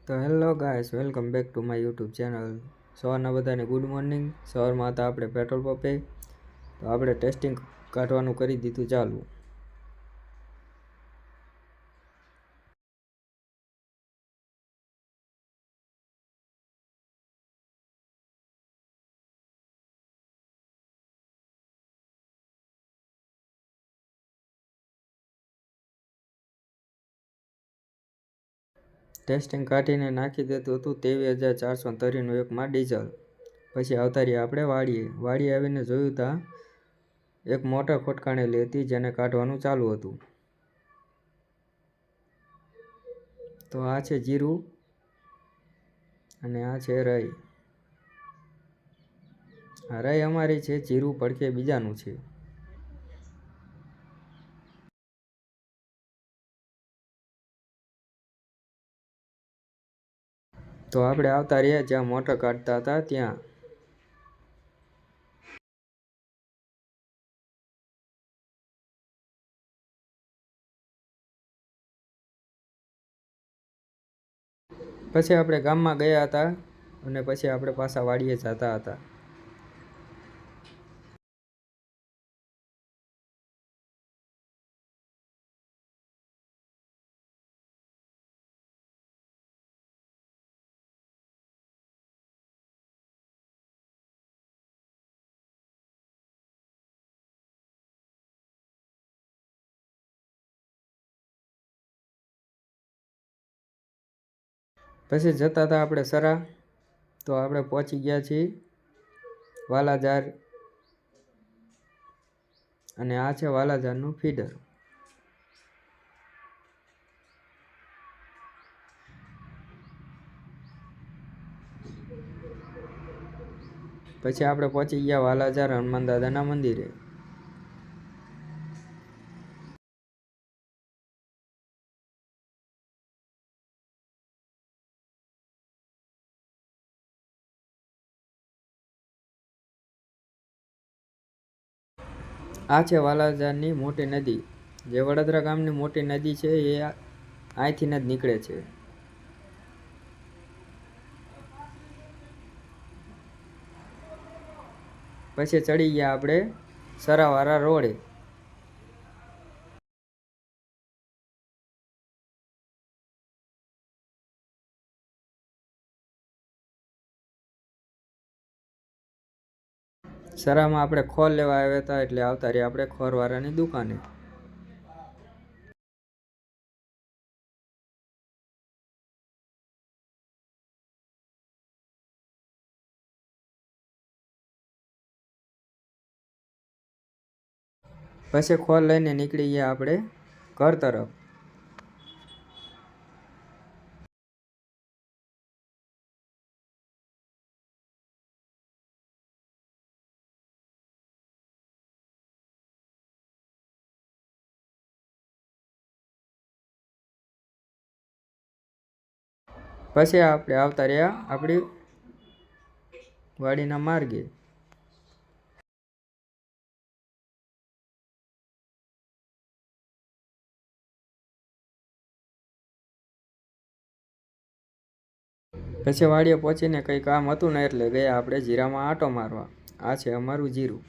તો hello guys, welcome back to my YouTube channel. સવારના બધાને ગુડ મોર્નિંગ. સવારમાં હતા આપણે પેટ્રોલ પંપે, તો આપણે ટેસ્ટિંગ કાઢવાનું કરી દીધું ચાલુ. ટેસ્ટિંગ કાઢીને નાખી દેતું હતું 23,430નું એકમાં ડીઝલ. પછી આવતા રહ્યા આપણે વાડીએ આવીને જોયું ત્યાં એક મોટર ખોટકાણેલી હતી, જેને કાઢવાનું ચાલુ હતું. તો આ છે જીરું અને આ છે રાઈ. આ રાઈ અમારી છે, જીરું પડખે બીજાનું છે. તો આપણે આવતા રહ્યા જ્યાં મોટર કાઢતા હતા ત્યાં. પછી આપણે ગામમાં ગયા હતા અને પછી આપણે પાછા વાડીએ જતા હતા. પછી જતા હતા આપણે સરા. તો આપણે પહોંચી ગયા છીએ વાલાજાર, અને આ છે વાલાજારનું ફીડર. પછી આપણે પહોંચી ગયા વાલાજાર હનુમાન દાદાના મંદિરે. આ છે વાલાજારની મોટી નદી. જે વડોદરા ગામની મોટી નદી છે એ અહીંથી જ નીકળે છે. પછી ચડી ગયા આપણે સરાવાળા રોડે. સરામાં આપણે ખોળ લેવા આવ્યા હતા, એટલે આવતા રહ્યા આપણે ખોરવાળાની દુકાને. પછી ખોળ લઈને નીકળી ગયા આપણે ઘર તરફ. પછી આપણે આવતા રહ્યા આપણી વાડીના માર્ગે. પછી વાડીએ પહોંચીને કંઈ કામ હતું ને એટલે ગયા આપણે જીરામાં આંટો મારવા. આ છે અમારું જીરું.